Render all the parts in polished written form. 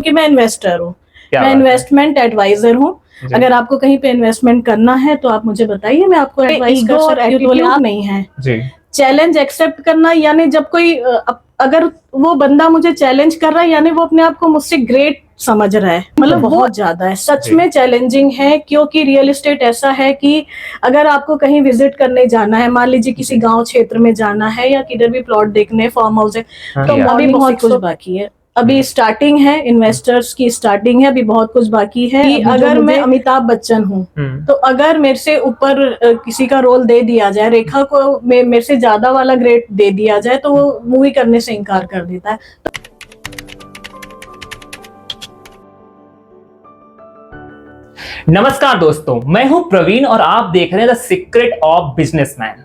कि मैं इन्वेस्टर हूँ, क्या मैं बात है। इन्वेस्टमेंट एडवाइजर हूँ। जी। अगर आपको कहीं पे इन्वेस्टमेंट करना है तो आप मुझे बताइए, मैं आपको एडवाइस कर सकती हूँ। तो आप नहीं है जी। चैलेंज एक्सेप्ट करना, यानी जब कोई अगर वो बंदा मुझे चैलेंज कर रहा है यानी वो अपने आप को मुझसे ग्रेट समझ रहा है, मतलब बहुत ज्यादा है, सच जी। में चैलेंजिंग है। क्योंकि रियल एस्टेट ऐसा है कि अगर आपको कहीं विजिट करने जाना है, मान लीजिए किसी गांव क्षेत्र में जाना है या किधर भी प्लॉट देखने, फार्म हाउस है, तो अभी बहुत कुछ बाकी है। अभी स्टार्टिंग है, इन्वेस्टर्स की स्टार्टिंग है, अभी बहुत कुछ बाकी है। कि अगर मैं अमिताभ बच्चन हूँ तो अगर मेरे से ऊपर किसी का रोल दे दिया जाए, रेखा को मेरे से ज्यादा वाला ग्रेड दे दिया जाए, तो वो मूवी करने से इनकार कर देता है। नमस्कार दोस्तों, मैं हूं प्रवीण और आप देख रहे हैं द सीक्रेट ऑफ बिजनेसमैन।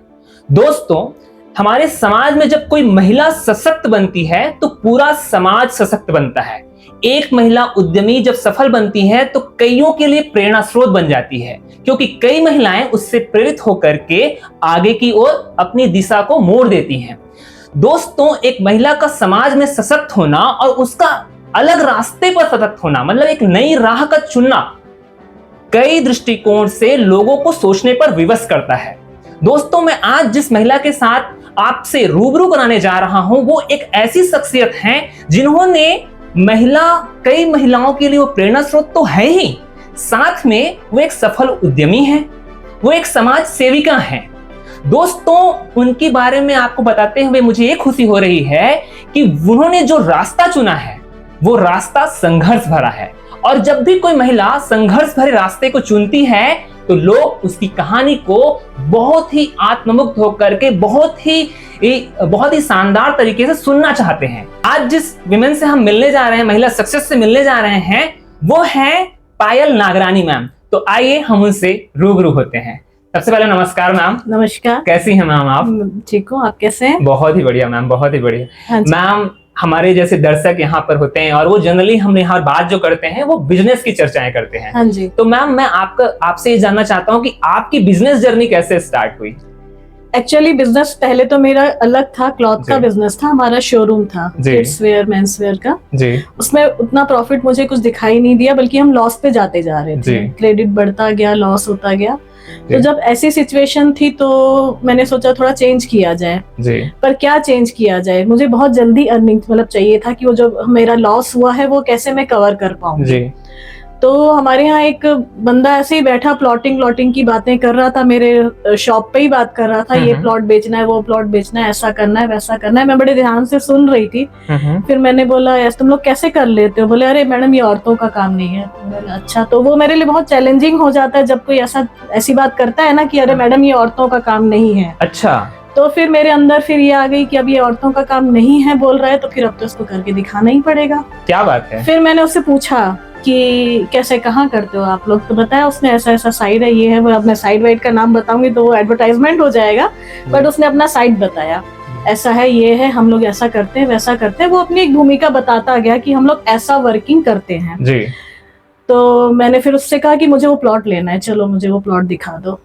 दोस्तों, हमारे समाज में जब कोई महिला सशक्त बनती है तो पूरा समाज सशक्त बनता है। एक महिला उद्यमी जब सफल बनती है तो कईयों के लिए प्रेरणा स्रोत बन जाती है, क्योंकि कई महिलाएं उससे प्रेरित होकर के आगे की ओर अपनी दिशा को मोड़ देती हैं। दोस्तों, एक महिला का समाज में सशक्त होना और उसका अलग रास्ते पर सशक्त होना, मतलब एक नई राह का चुनना, कई दृष्टिकोण से लोगों को सोचने पर विवश करता है। दोस्तों, मैं आज जिस महिला के साथ आपसे रूबरू कराने जा रहा हूं वो एक ऐसी शख्सियत हैं जिन्होंने कई महिलाओं के लिए वो प्रेरणा स्रोत तो है ही, साथ में वो एक सफल उद्यमी है, वो एक समाज सेविका हैं। दोस्तों, उनके बारे में आपको बताते हुए मुझे ये खुशी हो रही है कि उन्होंने जो रास्ता चुना है वो रास्ता संघर्ष भरा है, और जब भी कोई महिला संघर्ष भरे रास्ते को चुनती है तो लोग उसकी कहानी को बहुत ही आत्ममुक्त होकर के बहुत ही शानदार तरीके से सुनना चाहते हैं। आज जिस विमेन से हम मिलने जा रहे हैं, महिला सक्सेस से मिलने जा रहे हैं, वो है पायल नागरानी मैम। तो आइए हम उनसे रूबरू होते हैं। सबसे पहले नमस्कार मैम। नमस्कार। कैसी हैं मैम आप? ठीक हूँ, आप कैसे हैं? बहुत ही बढ़िया मैम, बहुत ही बढ़िया। हाँ मैम, हमारे जैसे दर्शक यहाँ पर होते हैं और वो जनरली हम यहाँ बात जो करते हैं वो बिजनेस की चर्चाएं करते हैं। हाँ जी। तो मैम, मैं आपसे ये जानना चाहता हूँ कि आपकी बिजनेस जर्नी कैसे स्टार्ट हुई? एक्चुअली बिजनेस पहले तो मेरा अलग था, क्लॉथ का बिजनेस था, हमारा शोरूम था किड्स वेयर मेंस वेयर का जी। उसमें उतना प्रॉफिट मुझे कुछ दिखाई नहीं दिया, बल्कि हम लॉस पे जाते जा रहे थे, क्रेडिट बढ़ता गया, लॉस होता गया। तो जब ऐसी सिचुएशन थी तो मैंने सोचा थोड़ा चेंज किया जाए जी। पर क्या चेंज किया जाए, मुझे बहुत जल्दी अर्निंग मतलब चाहिए था कि वो जो मेरा लॉस हुआ है वो कैसे मैं कवर कर पाऊंगी। तो हमारे यहाँ एक बंदा ऐसे ही बैठा प्लॉटिंग की बातें कर रहा था, मेरे शॉप पे ही बात कर रहा था, ये प्लॉट बेचना है, वो प्लॉट बेचना है, ऐसा करना है, वैसा करना है। मैं बड़े ध्यान से सुन रही थी। फिर मैंने बोला, यार तुम लोग कैसे कर लेते हो? बोले, अरे मैडम ये औरतों का काम नहीं है। अच्छा, तो वो मेरे लिए बहुत चैलेंजिंग हो जाता है जब कोई ऐसी बात करता है ना कि अरे मैडम ये औरतों का काम नहीं है। अच्छा, तो फिर मेरे अंदर फिर ये आ गई कि अब ये औरतों का काम नहीं है बोल रहा है तो फिर अब तो उसको करके दिखाना ही पड़ेगा। क्या बात है। फिर मैंने उससे पूछा कि कैसे, कहाँ करते हो आप लोग? तो बताया उसने, ऐसा ऐसा साइड है, ये है वो। अब मैं साइड वाइड का नाम बताऊंगी तो वो एडवर्टाइजमेंट हो जाएगा, बट उसने अपना साइड बताया, ऐसा है, ये है, हम लोग ऐसा करते हैं, वैसा करते हैं। वो अपनी एक भूमिका बताता गया कि हम लोग ऐसा वर्किंग करते हैं जी। तो मैंने फिर उससे कहा कि मुझे वो प्लॉट लेना है, चलो मुझे वो प्लॉट दिखा दो।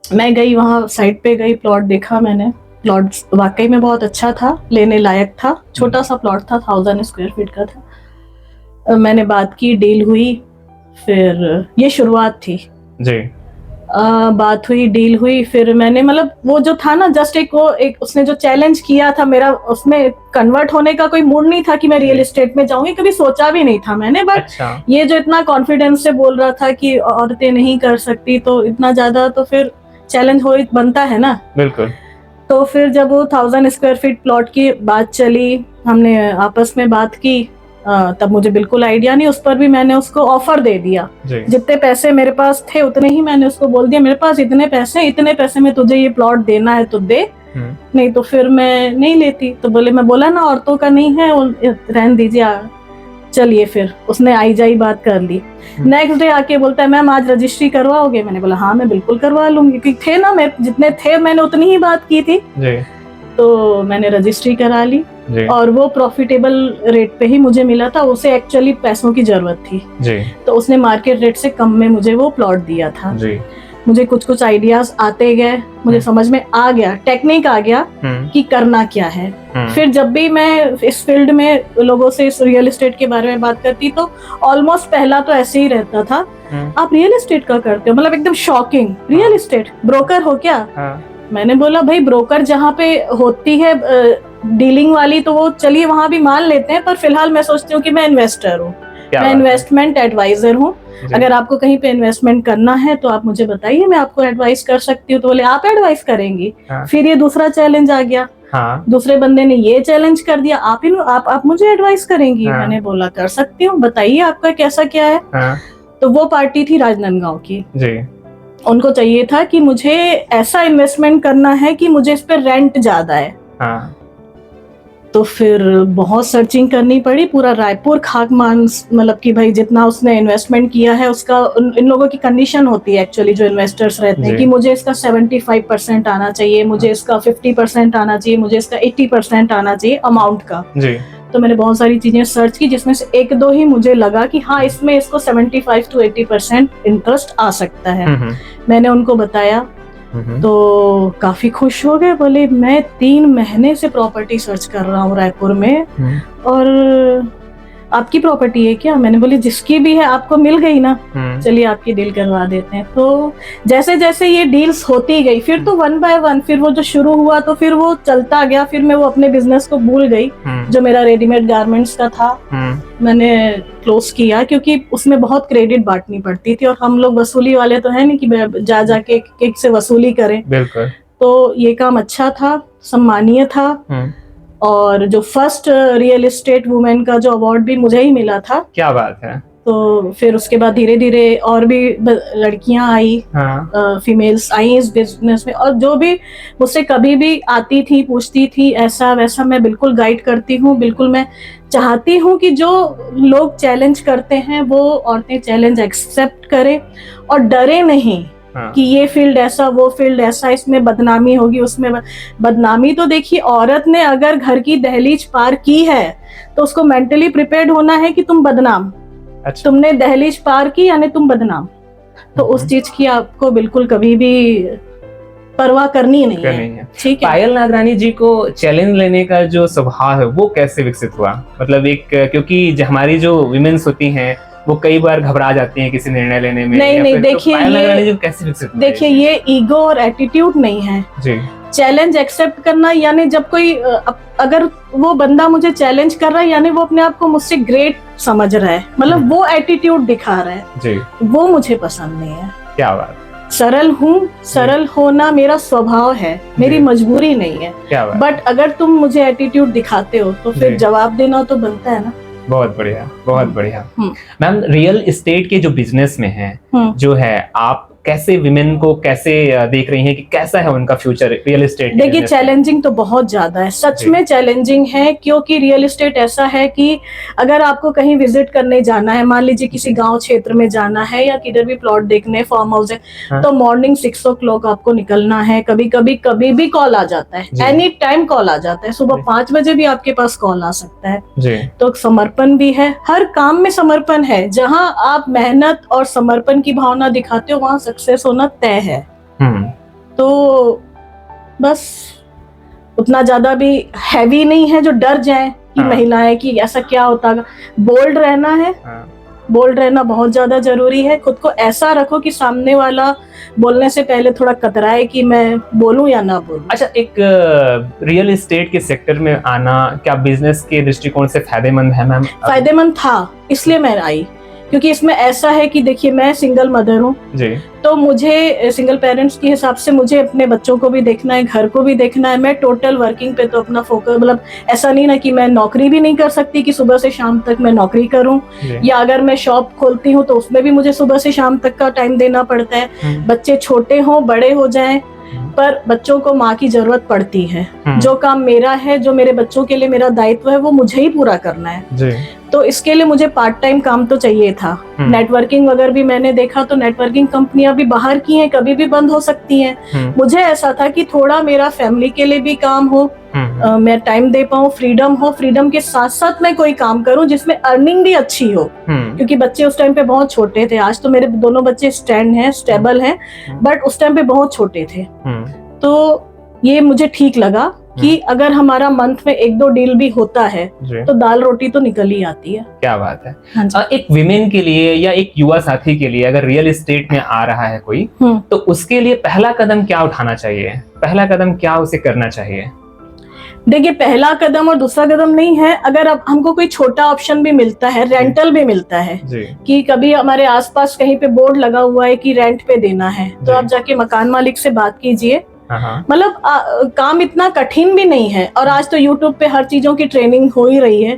मैं गई, वहां साइड पे गई, प्लॉट देखा मैंने। प्लॉट वाकई में बहुत अच्छा था, लेने लायक था। छोटा सा प्लॉट था, 1000 स्क्वायर फीट का था। मैंने बात की, डील हुई, फिर ये शुरुआत थी जी। बात हुई, डील हुई, फिर मैंने मतलब वो जो था ना, जस्ट एक उसने जो चैलेंज किया था मेरा, उसमें कन्वर्ट होने का कोई मूड नहीं था कि मैं रियल एस्टेट में जाऊंगी, कभी सोचा भी नहीं था मैंने। बट ये जो इतना कॉन्फिडेंस से बोल रहा था कि औरतें नहीं कर सकती, तो इतना ज्यादा तो फिर चैलेंज हो बनता है ना। बिल्कुल। तो फिर जब वो 1000 स्क्वायर फीट प्लॉट की बात चली, हमने आपस में बात की, तब मुझे बिल्कुल आइडिया नहीं, उस पर भी मैंने उसको ऑफर दे दिया। जितने पैसे मेरे पास थे उतने ही मैंने उसको बोल दिया, मेरे पास इतने पैसे में तुझे ये प्लॉट देना है तो दे, नहीं तो फिर मैं नहीं लेती। तो मैं बोला ना औरतों का नहीं है, रहने दीजिए। चलिए, फिर उसने आई जाई बात कर ली। नेक्स्ट डे आके बोलता है, मैम आज रजिस्ट्री करवाओगे? मैंने बोला हाँ मैं बिल्कुल करवा लूंगी, क्योंकि थे ना मैं जितने थे मैंने उतनी ही बात की थी। तो मैंने रजिस्ट्री करा ली और वो प्रॉफिटेबल रेट पे ही मुझे मिला था। उसे एक्चुअली पैसों की जरूरत थी जी। तो उसने मार्केट रेट से कम में मुझे वो प्लॉट दिया था जी। मुझे कुछ कुछ आइडियाज आते गए, मुझे समझ में आ गया, टेक्निक आ गया कि करना क्या है। फिर जब भी मैं इस फील्ड में लोगों से इस रियल एस्टेट के बारे में बात करती तो ऑलमोस्ट पहला तो ऐसे ही रहता था, आप रियल एस्टेट का करते हो, मतलब एकदम शॉकिंग, रियल एस्टेट ब्रोकर हो क्या? मैंने बोला भाई ब्रोकर जहाँ पे होती है डीलिंग वाली तो वो चलिए वहां भी मान लेते हैं, पर फिलहाल मैं सोचती हूँ कि मैं इन्वेस्टर हूँ, मैं इन्वेस्टमेंट एडवाइजर हूँ। अगर आपको कहीं पे इन्वेस्टमेंट करना है तो आप मुझे बताइए, मैं आपको एडवाइस कर सकती हूँ। तो बोले आप एडवाइस करेंगी? फिर ये दूसरा चैलेंज आ गया, दूसरे बंदे ने ये चैलेंज कर दिया, आप मुझे एडवाइस करेंगी? मैंने बोला कर सकती हूँ, बताइए आपका कैसा क्या है। तो वो पार्टी थी राजनांदगांव की जी। उनको चाहिए था कि मुझे ऐसा इन्वेस्टमेंट करना है कि मुझे इस पे रेंट ज्यादा है। तो फिर बहुत सर्चिंग करनी पड़ी, पूरा रायपुर खाक मांस, मतलब कि भाई जितना उसने इन्वेस्टमेंट किया है उसका, इन लोगों की कंडीशन होती है एक्चुअली जो इन्वेस्टर्स रहते हैं कि मुझे इसका 75% आना चाहिए, मुझे इसका 50% आना चाहिए, मुझे इसका 80% आना चाहिए अमाउंट का जी। तो मैंने बहुत सारी चीजें सर्च की जिसमें से एक दो ही मुझे लगा कि हाँ इसमें इसको 75 to 80% इंटरेस्ट आ सकता है। मैंने उनको बताया तो काफी खुश हो गए, बोले मैं 3 महीने से प्रॉपर्टी सर्च कर रहा हूँ रायपुर में और आपकी प्रॉपर्टी है क्या? मैंने बोली जिसकी भी है आपको मिल गई ना, चलिए आपकी डील करवा देते हैं। तो जैसे जैसे ये डील्स होती गई फिर तो 1 by 1 फिर वो जो शुरू हुआ तो फिर वो चलता गया। फिर मैं वो अपने बिजनेस को भूल गई जो मेरा रेडीमेड गारमेंट्स का था, मैंने क्लोज किया क्योंकि उसमें बहुत क्रेडिट बांटनी पड़ती थी और हम लोग वसूली वाले तो है नहीं कि जा जाके एक से वसूली करें। बिल्कुल। तो ये काम अच्छा था, सम्मानीय था और जो फर्स्ट रियल एस्टेट वुमेन का जो अवार्ड भी मुझे ही मिला था। क्या बात है। तो फिर उसके बाद धीरे धीरे और भी लड़कियां आई, फीमेल्स आई इस बिजनेस में, और जो भी मुझसे कभी भी आती थी पूछती थी ऐसा वैसा, मैं बिल्कुल गाइड करती हूँ। बिल्कुल मैं चाहती हूँ कि जो लोग चैलेंज करते हैं वो औरतें चैलेंज एक्सेप्ट करें और डरे नहीं कि ये फील्ड ऐसा वो फील्ड ऐसा, इसमें बदनामी होगी उसमें बदनामी। तो देखिए औरत ने अगर घर की दहलीज पार की है तो उसको मेंटली प्रिपेयर्ड होना है कि तुम बदनाम। अच्छा। तुमने दहलीज पार की यानी तुम बदनाम। तो उस चीज की आपको बिल्कुल कभी भी परवाह करनी नहीं है। ठीक है। पायल नागरानी जी को चैलेंज लेने का जो स्वभाव है वो कैसे विकसित हुआ? मतलब एक क्योंकि हमारी जो विमेन्स होती हैं वो कई बार घबरा जाती हैं किसी निर्णय लेने में। नहीं देखिए ये कैसे विकसित हुआ? देखिए ये ईगो और एटीट्यूड नहीं है जी। चैलेंज एक्सेप्ट करना यानी जब कोई अगर वो बंदा मुझे चैलेंज कर रहा है यानी वो अपने आप को मुझसे ग्रेट समझ रहा है, मतलब वो एटीट्यूड दिखा रहा है जी। वो मुझे पसंद नहीं है। क्या बात। सरल हूँ, सरल होना मेरा स्वभाव है, मेरी मजबूरी नहीं है। क्या बात। बट अगर तुम मुझे एटीट्यूड दिखाते हो तो फिर जवाब देना तो बनता है ना। बहुत बढ़िया, बहुत बढ़िया। मैम रियल एस्टेट के जो बिजनेस में है जो है, आप कैसे विमेन को कैसे देख रही हैं कि कैसा है उनका फ्यूचर रियल एस्टेट? देखिए चैलेंजिंग तो बहुत ज्यादा है, सच में चैलेंजिंग है, क्योंकि रियल एस्टेट ऐसा है कि अगर आपको कहीं विजिट करने जाना है, मान लीजिए किसी गांव क्षेत्र में जाना है या किधर भी प्लॉट देखने, फार्म हाउस है, तो मॉर्निंग 6 o'clock आपको निकलना है। कभी भी कॉल आ जाता है, एनी टाइम कॉल आ जाता है, सुबह 5 बजे भी आपके पास कॉल आ सकता है। तो समर्पण भी है, हर काम में समर्पण है। जहाँ आप मेहनत और समर्पण की भावना दिखाते हो वहां सक्सेस होना तय है। तो बस उतना ज्यादा भी हैवी नहीं है जो डर जाए कि महिलाएं कि ऐसा क्या होता है। बोल्ड रहना है, बोल्ड रहना बहुत ज्यादा जरूरी है। खुद को ऐसा रखो कि सामने वाला बोलने से पहले थोड़ा कतराए कि मैं बोलूं या ना बोलूं। अच्छा, एक रियल एस्टेट के सेक्टर में आना क्या बिजनेस के दृष्टिकोण से फायदेमंद है मैम? फायदेमंद था, इसलिए मैं आई, क्योंकि इसमें ऐसा है कि देखिए मैं सिंगल मदर हूँ जी। तो मुझे सिंगल पेरेंट्स के हिसाब से मुझे अपने बच्चों को भी देखना है, घर को भी देखना है। मैं टोटल वर्किंग पे तो अपना फोकस, मतलब ऐसा नहीं ना कि मैं नौकरी भी नहीं कर सकती कि सुबह से शाम तक मैं नौकरी करूं, या अगर मैं शॉप खोलती हूँ तो उसमें भी मुझे सुबह से शाम तक का टाइम देना पड़ता है। बच्चे छोटे हों बड़े हो जाएं, पर बच्चों को माँ की जरूरत पड़ती है। जो काम मेरा है, जो मेरे बच्चों के लिए मेरा दायित्व है, वो मुझे ही पूरा करना है जी। तो इसके लिए मुझे पार्ट टाइम काम तो चाहिए था। नेटवर्किंग वगैरह भी मैंने देखा तो नेटवर्किंग कंपनियां भी बाहर की हैं, कभी भी बंद हो सकती हैं। मुझे ऐसा था कि थोड़ा मेरा फैमिली के लिए भी काम हो मैं टाइम दे पाऊँ, फ्रीडम हो, फ्रीडम के साथ साथ मैं कोई काम करूं जिसमें अर्निंग भी अच्छी हो, क्योंकि बच्चे उस टाइम पे बहुत छोटे थे। आज तो मेरे दोनों बच्चे स्टेबल हैं, बट उस टाइम पे बहुत छोटे थे। तो ये मुझे ठीक लगा कि अगर हमारा मंथ में 1-2 डील भी होता है तो दाल रोटी तो निकल ही आती है। क्या बात है। एक विमेन के लिए या एक युवा साथी के लिए अगर रियल एस्टेट में आ रहा है कोई, तो उसके लिए पहला कदम क्या उठाना चाहिए, पहला कदम क्या उसे करना चाहिए? देखिए, पहला कदम और दूसरा कदम नहीं है। अगर अब हमको कोई छोटा ऑप्शन भी मिलता है, रेंटल भी मिलता है कि कभी हमारे आसपास कहीं पे बोर्ड लगा हुआ है कि रेंट पे देना है, तो आप जाके मकान मालिक से बात कीजिए। मतलब काम इतना कठिन भी नहीं है, और आज तो यूट्यूब पे हर चीजों की ट्रेनिंग हो ही रही है।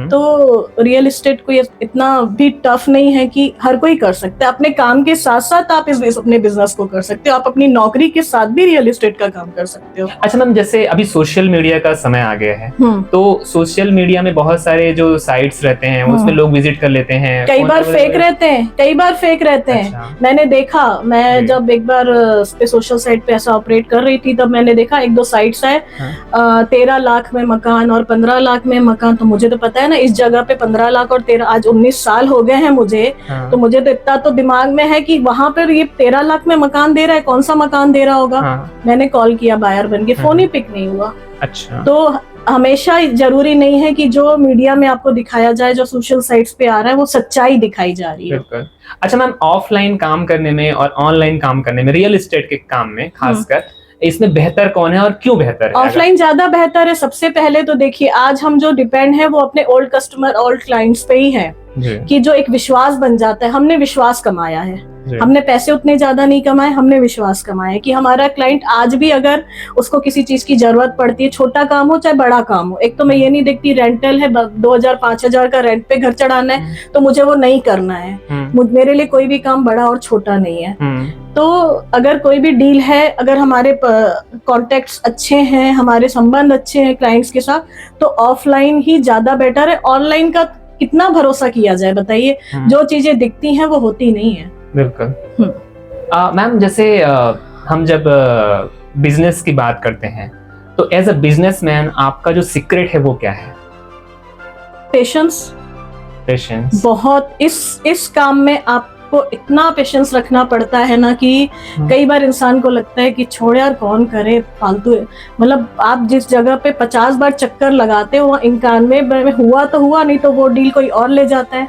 तो रियल एस्टेट कोई इतना भी टफ नहीं है कि हर कोई कर सकता है। अपने काम के साथ साथ आप अपने बिजनेस को कर सकते हो, आप अपनी नौकरी के साथ भी रियल एस्टेट का काम कर सकते हो। अच्छा मैम, जैसे अभी सोशल मीडिया का समय आ गया है, तो सोशल मीडिया में बहुत सारे जो साइट्स रहते हैं उसमें लोग विजिट कर लेते हैं, कई बार फेक रहते हैं। मैंने देखा, मैं जब एक बार सोशल साइट पे ऐसा ऑपरेट कर रही थी, तब मैंने देखा 1-2 साइट्स है 13 लाख में मकान और 15 लाख में मकान। तो मुझे तो पता है ना, इस जगह पे 15 लाख और 13, आज 19 साल हो गए हैं मुझे, तो मुझे तो इतना तो दिमाग में है कि वहां पर ये 13 लाख में मकान दे रहा है, कौन सा मकान दे रहा होगा। मैंने कॉल किया बायर बन के, फोन ही पिक नहीं हुआ। अच्छा। तो हमेशा जरूरी नहीं है कि जो मीडिया में आपको दिखाया जाए, जो सोशल साइट्स पे आ रहा है, वो सच्चाई दिखाई जा रही है। अच्छा मैम, ऑफलाइन काम करने में और ऑनलाइन काम करने में, रियल एस्टेट के काम में खासकर, इसमें बेहतर कौन है और क्यों बेहतर है? ऑफलाइन ज्यादा बेहतर है। सबसे पहले तो देखिए, आज हम जो डिपेंड है वो अपने ओल्ड कस्टमर, ओल्ड क्लाइंट्स पे ही है, कि जो एक विश्वास बन जाता है। हमने विश्वास कमाया है, हमने पैसे उतने ज्यादा नहीं कमाए, हमने विश्वास कमाया कि हमारा क्लाइंट आज भी अगर उसको किसी चीज की जरूरत पड़ती है, छोटा काम हो चाहे बड़ा काम हो। एक तो मैं ये नहीं देखती रेंटल है 2000-5000 का रेंट पे घर चढ़ाना है तो मुझे वो नहीं करना है। मेरे लिए कोई भी काम बड़ा और छोटा नहीं है। तो अगर कोई भी डील है, अगर हमारे कॉन्टेक्ट्स अच्छे हैं, हमारे संबंध अच्छे हैं क्लाइंट्स के साथ, तो ऑफलाइन ही ज्यादा बेटर है। ऑनलाइन का कितना भरोसा किया जाए बताइए, जो चीजें दिखती हैं वो होती नहीं है। बिल्कुल। मैम, जैसे हम जब बिजनेस की बात करते हैं, तो एज अ बिजनेसमैन आपका जो सीक्रेट है वो क्या है? पेशेंस। बहुत इस काम में आपको इतना पेशेंस रखना पड़ता है ना, कि कई बार इंसान को लगता है कि छोड़ यार, कौन करे, फालतू है। मतलब आप जिस जगह पे 50 बार चक्कर लगाते हो, 91 में हुआ तो हुआ, नहीं तो वो डील कोई और ले जाता है।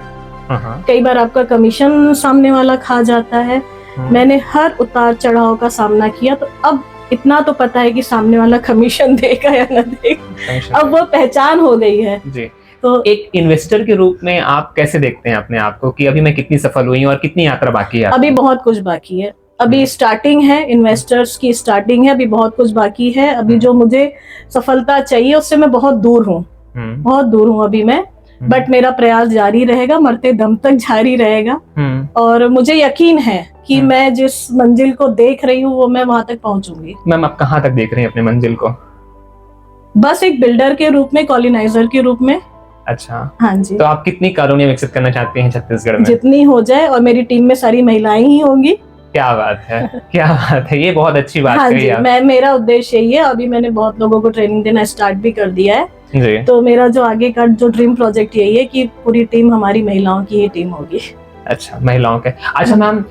कई बार आपका कमीशन सामने वाला खा जाता है। मैंने हर उतार चढ़ाव का सामना किया, तो अब इतना तो पता है कि सामने वाला कमीशन देगा या न देगा, अब वो पहचान हो गई है जी। तो एक इन्वेस्टर के रूप में आप कैसे देखते हैं अपने आप को कि अभी मैं कितनी सफल हुई हूँ और कितनी यात्रा बाकी है? अभी बहुत कुछ बाकी है, अभी स्टार्टिंग है, इन्वेस्टर्स की स्टार्टिंग है, अभी बहुत कुछ बाकी है। अभी जो मुझे सफलता चाहिए उससे मैं बहुत दूर हूँ अभी मैं, बट मेरा प्रयास जारी रहेगा, मरते दम तक जारी रहेगा। और मुझे यकीन है कि मैं जिस मंजिल को देख रही हूँ वो मैं वहां तक पहुंचूंगी। मैम, आप कहाँ तक देख रही हैं अपने मंजिल को? बस एक बिल्डर के रूप में, कॉलोनाइजर के रूप में। अच्छा, हाँ जी। तो आप कितनी कॉलोनी विकसित करना चाहती हैं छत्तीसगढ़ में? जितनी हो जाए, और मेरी टीम में सारी महिलाएं ही होंगी। क्या बात है, क्या बात है, ये बहुत अच्छी बात हाँ कही आप। मेरा उद्देश्य यही है। अभी मैंने बहुत लोगों को ट्रेनिंग देना स्टार्ट भी कर दिया है जी। तो मेरा जो आगे का जो ड्रीम प्रोजेक्ट यही है कि पूरी टीम हमारी महिलाओं की ही टीम होगी। अच्छा, महिलाओं के। अच्छा मैम,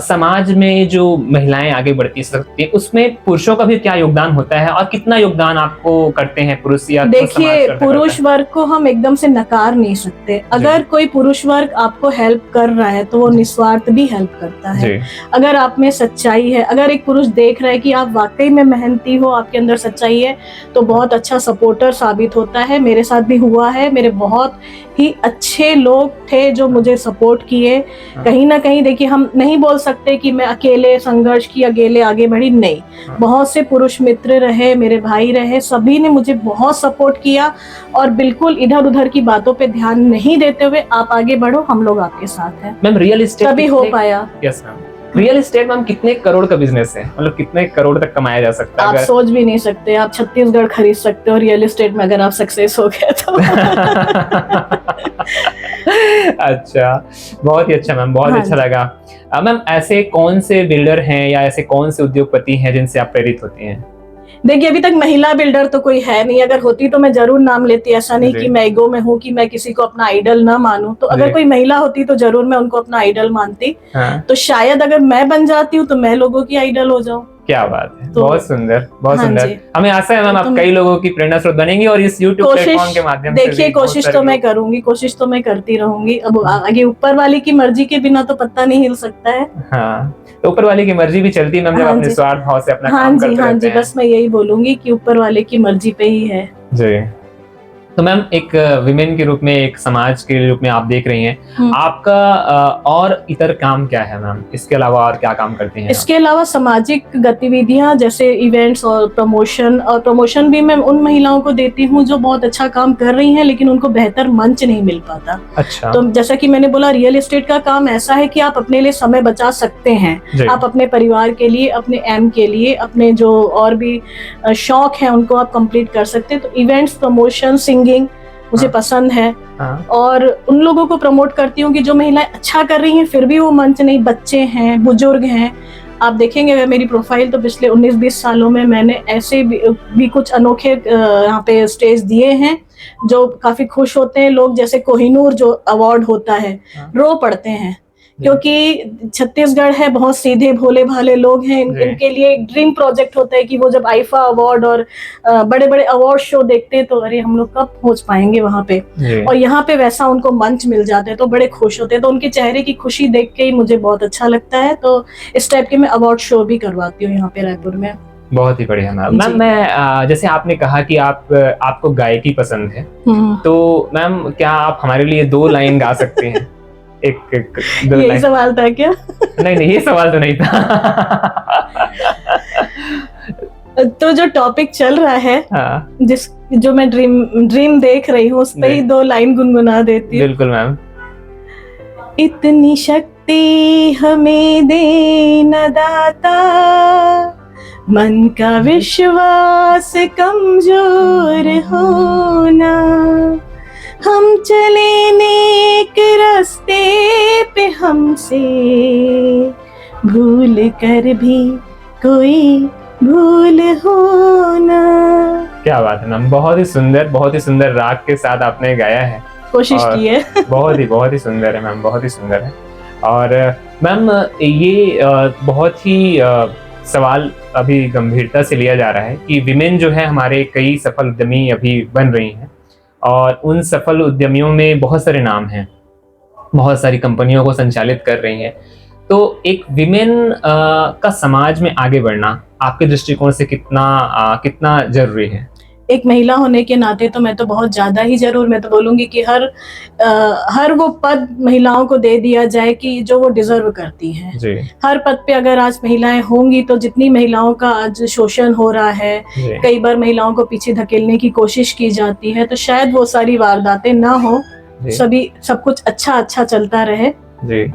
समाज में जो महिलाएं आगे बढ़ती सकती है, उसमें पुरुषों का भी क्या योगदान होता है और कितना योगदान आपको करते हैं पुरुष? या देखिए, पुरुष वर्ग को हम एकदम से नकार नहीं सकते। अगर कोई पुरुष वर्ग आपको हेल्प कर रहा है तो वो निस्वार्थ भी हेल्प करता है। अगर आप में सच्चाई है, अगर एक पुरुष देख रहा है कि आप वाकई में मेहनती हो, आपके अंदर सच्चाई है, तो बहुत अच्छा सपोर्टर साबित होता है। मेरे साथ भी हुआ है, मेरे बहुत ही अच्छे लोग थे जो मुझे सपोर्ट किए। कहीं ना कहीं देखिए, हम नहीं बोल सकते कि मैं अकेले संघर्ष की, अकेले आगे बढ़ी, नहीं। बहुत से पुरुष मित्र रहे, मेरे भाई रहे, सभी ने मुझे बहुत सपोर्ट किया। और बिल्कुल इधर उधर की बातों पे ध्यान नहीं देते हुए आप आगे बढ़ो, हम लोग आपके साथ हैं। मैम, रियल एस्टेट तभी हो पाया। Yes ma'am. Real estate ma'am कितने करोड़ का बिजनेस है? मतलब कितने करोड़ तक कमाया जा सकता है? आप सोच भी नहीं सकते। आप छत्तीसगढ़ खरीद सकते हो रियल एस्टेट में, अगर आप सक्सेस हो गए तो। अच्छा, बहुत ही अच्छा मैम, बहुत अच्छा लगा। मैम, ऐसे कौन से बिल्डर हैं या ऐसे कौन से उद्योगपति हैं जिनसे आप प्रेरित होती हैं? देखिए अभी तक महिला बिल्डर तो कोई है नहीं, अगर होती तो मैं जरूर नाम लेती, ऐसा नहीं कि मैं ईगो में हूँ कि मैं किसी को अपना आइडल ना मानूं, तो अगर कोई महिला होती तो जरूर मैं उनको अपना आइडल मानती। तो शायद अगर मैं बन जाती हूँ तो मैं लोगों की आइडल हो जाऊं। क्या बात है, तो बहुत सुंदर, बहुत हाँ सुंदर। हमें आशा है मैम आप कई लोगों की प्रेरणा स्रोत बनेंगी और इस YouTube प्लेटफॉर्म के माध्यम से। देखिए कोशिश तो मैं करूंगी, कोशिश तो मैं करती रहूंगी। अब आगे ऊपर वाले की मर्जी के बिना तो पत्ता नहीं हिल सकता है। हाँ, तो ऊपर वाले की मर्जी भी चलती है मैम, जब अपने स्वार्थ भाव से अपना काम करते रहते हैं। हाँ जी, बस मैं यही बोलूंगी कि ऊपर वाले की मर्जी पे ही है जी। तो मैम एक विमेन के रूप में, एक समाज के रूप में आप देख रही हैं, आपका और इतर काम क्या है मैम? इसके अलावा और क्या काम करती हैं? इसके अलावा सामाजिक गतिविधियां जैसे इवेंट्स और प्रमोशन भी मैं उन महिलाओं को देती हूं जो बहुत अच्छा काम कर रही हैं लेकिन उनको बेहतर मंच नहीं मिल पाता। अच्छा। तो जैसा कि मैंने बोला, रियल एस्टेट का काम ऐसा है कि आप अपने लिए समय बचा सकते हैं, आप अपने परिवार के लिए, अपने एम के लिए, अपने जो और भी शौक हैं उनको आप कंप्लीट कर सकते हैं। तो इवेंट्स, प्रमोशन, सिंगिंग मुझे पसंद है। और उन लोगों को प्रमोट करती हूँ कि जो महिलाएं अच्छा कर रही हैं फिर भी वो मंच नहीं, बच्चे हैं, बुजुर्ग हैं। आप देखेंगे अगर मेरी प्रोफाइल तो पिछले 19-20 सालों में मैंने ऐसे भी कुछ अनोखे यहाँ पे स्टेज दिए हैं जो काफी खुश होते हैं लोग। जैसे कोहिनूर जो अवार्ड होता है, रो पड़ते हैं क्योंकि छत्तीसगढ़ है, बहुत सीधे भोले भाले लोग हैं। इनके लिए एक ड्रीम प्रोजेक्ट होता है कि वो जब आईफा अवार्ड और बड़े बड़े अवार्ड शो देखते हैं तो अरे हम लोग कब पहुंच पाएंगे वहां पे, और यहाँ पे वैसा उनको मंच मिल जाता है तो बड़े खुश होते हैं। तो उनके चेहरे की खुशी देख के ही मुझे बहुत अच्छा लगता है। तो इस टाइप के मैं अवार्ड शो भी करवाती हूँ यहाँ पे रायपुर में। बहुत ही बढ़िया मैम। मैम मैं जैसे आपने कहा कि आपको गायकी पसंद है, तो मैम क्या आप हमारे लिए 2 लाइन गा सकते हैं? यही सवाल था क्या? नहीं, ये सवाल तो नहीं था। तो जो टॉपिक चल रहा है, जो मैं ड्रीम देख रही हूँ, उस पे ही 2 लाइन गुनगुना देती हूँ। बिल्कुल मैम। इतनी शक्ति हमें दे न दाता, मन का विश्वास कमजोर होना, हम चले नेक रास्ते पे हमसे भूल कर भी कोई भूल होना। क्या बात है मैम, बहुत ही सुंदर राग के साथ आपने गाया है, कोशिश की है। बहुत ही सुंदर है मैम, बहुत ही सुंदर है। और मैम ये बहुत ही सवाल अभी गंभीरता से लिया जा रहा है कि विमेन जो है हमारे कई सफल उद्यमी अभी बन रही हैं और उन सफल उद्यमियों में बहुत सारे नाम हैं, बहुत सारी कंपनियों को संचालित कर रही हैं। तो एक विमेन का समाज में आगे बढ़ना आपके दृष्टिकोण से कितना जरूरी है? एक महिला होने के नाते तो मैं तो बहुत ज्यादा ही जरूर, मैं तो बोलूंगी कि हर वो पद महिलाओं को दे दिया जाए कि जो वो डिजर्व करती हैं। हर पद पे अगर आज महिलाएं होंगी तो जितनी महिलाओं का आज शोषण हो रहा है, कई बार महिलाओं को पीछे धकेलने की कोशिश की जाती है, तो शायद वो सारी वारदातें ना हो, सब कुछ अच्छा चलता रहे।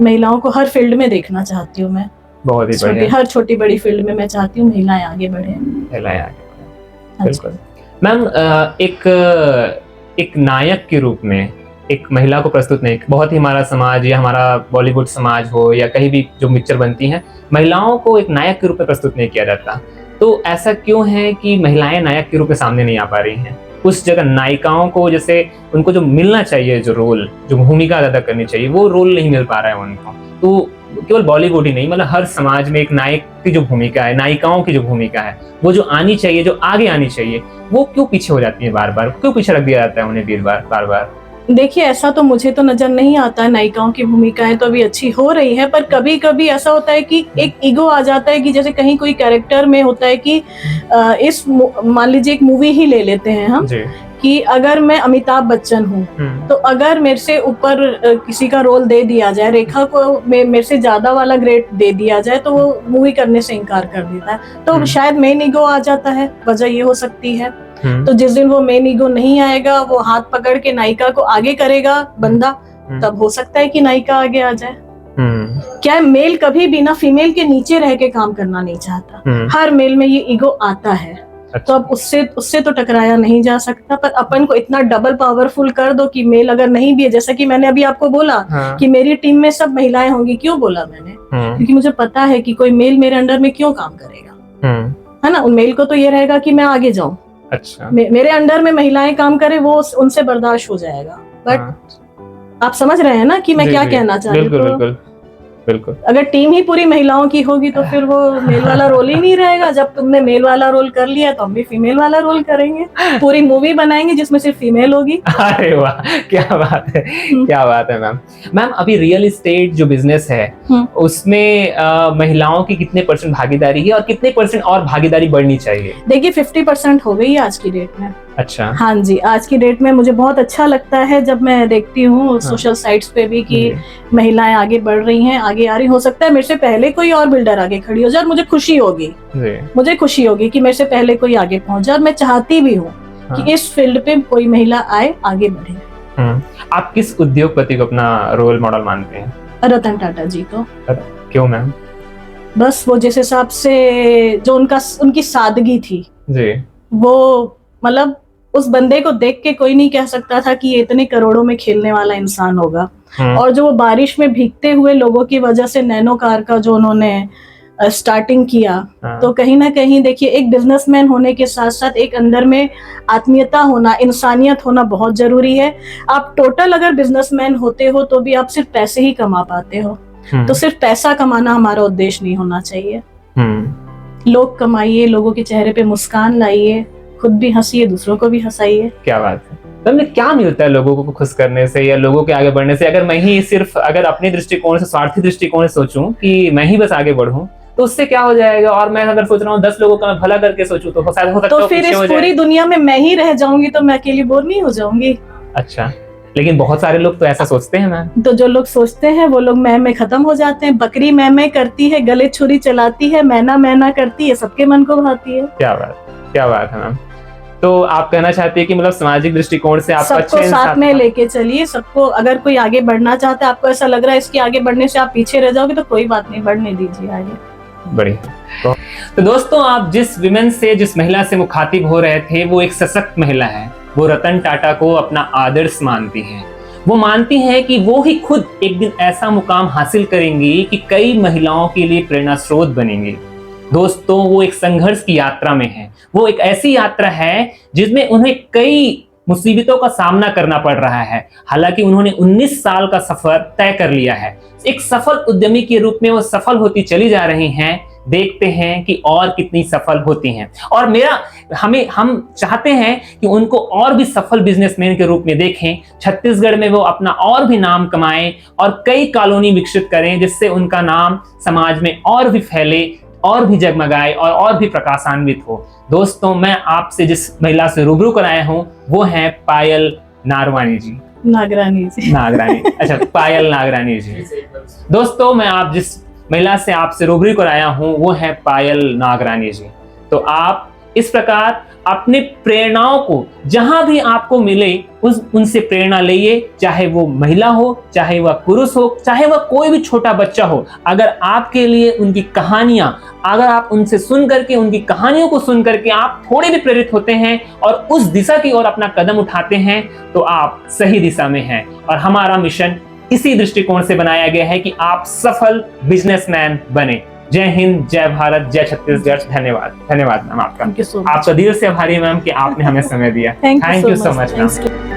महिलाओं को हर फील्ड में देखना चाहती हूँ मैं, बहुत ही बढ़िया। हर छोटी बड़ी फील्ड में मैं चाहती हूँ महिलाएं आगे बढ़े। बिल्कुल मैम, एक नायक के रूप में एक महिला को प्रस्तुत नहीं, बहुत ही हमारा समाज या हमारा बॉलीवुड समाज हो या कहीं भी जो पिक्चर बनती हैं, महिलाओं को एक नायक के रूप में प्रस्तुत नहीं किया जाता। तो ऐसा क्यों है कि महिलाएं नायक के रूप में सामने नहीं आ पा रही हैं? उस जगह नायिकाओं को जैसे उनको जो मिलना चाहिए, जो रोल, जो भूमिका अदा करनी चाहिए, वो रोल नहीं मिल पा रहा है उनको। तो केवल बॉलीवुड ही नहीं, मतलब हर समाज में एक नायक की जो भूमिका है, नायिकाओं की जो भूमिका है, वो जो आनी चाहिए, जो आगे आनी चाहिए, वो क्यों पीछे हो जाती है बार बार? क्यों पीछे रख दिया जाता है उन्हें बार बार? देखिए ऐसा तो मुझे तो नजर नहीं आता है, नायिकाओं की भूमिकाएं तो अभी अच्छी हो रही है, पर कभी कभी ऐसा होता है कि एक ईगो आ जाता है कि जैसे कहीं कोई कैरेक्टर में होता है कि मान लीजिए एक मूवी ही ले लेते हैं हम, कि अगर मैं अमिताभ बच्चन हूँ तो अगर मेरे से ऊपर किसी का रोल दे दिया जाए, रेखा को मेरे से ज्यादा वाला ग्रेड दे दिया जाए, तो वो मूवी करने से इनकार कर देता है। तो शायद मेन ईगो आ जाता है, वजह ये हो सकती है। तो जिस दिन वो मेन ईगो नहीं आएगा, वो हाथ पकड़ के नायिका को आगे करेगा बंदा, तब हो सकता है कि नायिका आगे आ जाए। क्या मेल कभी भी ना फीमेल के नीचे रह के काम करना नहीं चाहता, हर मेल में ये ईगो आता है। तो अब उससे तो टकराया नहीं जा सकता, पर अपन को इतना डबल पावरफुल कर दो कि मेल अगर नहीं भी है, जैसा कि मैंने अभी आपको बोला कि मेरी टीम में सब महिलाएं होंगी। क्यों बोला मैंने? क्योंकि मुझे पता है कि कोई मेल मेरे अंडर में क्यों काम करेगा। है ना, उन मेल को तो ये रहेगा कि मैं आगे जाऊं, अच्छा, मेरे अंडर में महिलाएं काम करें, वो उनसे बर्दाश्त हो जाएगा। बट आप समझ रहे हैं ना कि मैं क्या कहना चाह रही हूँ। बिल्कुल बिल्कुल बिल्कुल। अगर टीम ही पूरी महिलाओं की होगी तो फिर वो मेल वाला रोल ही नहीं रहेगा। जब तुमने मेल वाला रोल कर लिया तो हम भी फीमेल वाला रोल करेंगे, पूरी मूवी बनाएंगे जिसमें सिर्फ फीमेल होगी। अरे वाह, क्या बात है, क्या बात है मैम। मैम अभी रियल एस्टेट जो बिजनेस है उसमें महिलाओं की कितने % भागीदारी है और कितने % और भागीदारी बढ़नी चाहिए? देखिए 50% हो गई है आज की डेट में। अच्छा, हाँ जी, आज की डेट में मुझे बहुत अच्छा लगता है जब मैं देखती हूँ सोशल साइट्स पे भी कि महिलाएं आगे बढ़ रही हैं, आगे आ रही। हो सकता है मेरे से पहले कोई और बिल्डर आगे खड़ी हो जाए और मुझे खुशी होगी, मुझे खुशी होगी कि मेरे से पहले कोई आगे पहुंच जाए। और मैं चाहती भी हूँ कि इस फील्ड पे कोई महिला आए, आगे बढ़े। आप किस उद्योगपति को अपना रोल मॉडल मानते हैं? रतन टाटा जी को। क्यों मैम? बस वो जिस हिसाब से जो उनकी सादगी थी जी, वो मतलब उस बंदे को देख के कोई नहीं कह सकता था कि ये इतने करोड़ों में खेलने वाला इंसान होगा। और जो वो बारिश में भीगते हुए लोगों की वजह से नैनो कार का जो उन्होंने स्टार्टिंग किया, तो कहीं ना कहीं देखिए एक बिजनेसमैन होने के साथ साथ एक अंदर में आत्मीयता होना, इंसानियत होना बहुत जरूरी है। आप टोटल अगर बिजनेसमैन होते हो तो भी आप सिर्फ पैसे ही कमा पाते हो, तो सिर्फ पैसा कमाना हमारा उद्देश्य नहीं होना चाहिए। लोग कमाइए, लोगों के चेहरे पे मुस्कान लाइए, खुद भी हंसिए, दूसरों को भी हंसाइए। क्या बात है। तो क्या मिलता है लोगों को खुश करने से या लोगों के आगे बढ़ने से? अगर मैं ही सिर्फ अगर अपने दृष्टिकोण से, स्वार्थी दृष्टिकोण से सोचूं कि मैं ही बस आगे बढ़ूं, तो उससे क्या हो जाएगा? और मैं अगर सोच रहा हूँ 10 लोगों का मैं भला करके सोचूं तो शायद हो सकता है तो फिर इस पूरी दुनिया में मैं ही रह जाऊंगी, तो मैं अकेली बोर नहीं हो जाऊंगी। अच्छा, लेकिन बहुत सारे लोग तो ऐसा सोचते हैं मैम। तो जो लोग सोचते हैं वो लोग मैं में खत्म हो जाते हैं। बकरी मैं करती है, गले छुरी चलाती है, मैना करती है, सबके मन को भाती है। क्या बात है मैम। तो आप कहना चाहते हैं कि मतलब सामाजिक दृष्टिकोण से आप सबको साथ में लेके चलिए। सबको, अगर कोई आगे बढ़ना चाहता है, आपको ऐसा लग रहा है इसके आगे बढ़ने से आप पीछे रह जाओगे, तो कोई बात नहीं, बढ़ने दीजिए आगे। बढ़िया। तो दोस्तों, आप जिस विमेन से, जिस महिला से मुखातिब हो रहे थे, वो एक सशक्त महिला है। वो रतन टाटा को अपना आदर्श मानती हैं। वो मानती हैं कि वो ही खुद एक दिन ऐसा मुकाम हासिल करेंगी कि कई महिलाओं के लिए प्रेरणा स्रोत बनेंगी। दोस्तों, वो एक संघर्ष की यात्रा में है। वो एक ऐसी यात्रा है जिसमें उन्हें कई मुसीबतों का सामना करना पड़ रहा है। हालांकि उन्होंने 19 साल का सफर तय कर लिया है। एक सफल उद्यमी के रूप में वो सफल होती चली जा रही हैं। देखते हैं कि और कितनी सफल होती हैं। और हम चाहते हैं कि उनको और भी सफल बिजनेसमैन के रूप में देखें। छत्तीसगढ़ में वो अपना और भी नाम कमाएं और कई कॉलोनी विकसित करें, जिससे उनका नाम समाज में और भी फैले, और भी जगमगाए और भी प्रकाशान्वित हो। दोस्तों, मैं आपसे जिस महिला से रूबरू कराया हूँ वो है पायल नागरानी जी। नागरानी अच्छा, पायल नागरानी जी। दोस्तों, मैं आप जिस महिला से आपसे रूबरू कराया हूँ वो है पायल नागरानी जी। तो आप इस प्रकार अपने प्रेरणाओं को जहां भी आपको मिले उनसे प्रेरणा लीजिए। चाहे वो महिला हो, चाहे वह पुरुष हो, चाहे वह कोई भी छोटा बच्चा हो। अगर आपके लिए उनकी कहानियां, अगर आप उनसे सुन करके, उनकी कहानियों को सुन करके आप थोड़े भी प्रेरित होते हैं और उस दिशा की ओर अपना कदम उठाते हैं, तो आप सही दिशा में हैं। और हमारा मिशन इसी दृष्टिकोण से बनाया गया है कि आप सफल बिजनेसमैन बने। जय हिंद, जय भारत, जय छत्तीसगढ़। धन्यवाद मैम आपका। आपका दिल से आभारी मैम कि आपने हमें समय दिया। Thank you so much ma'am.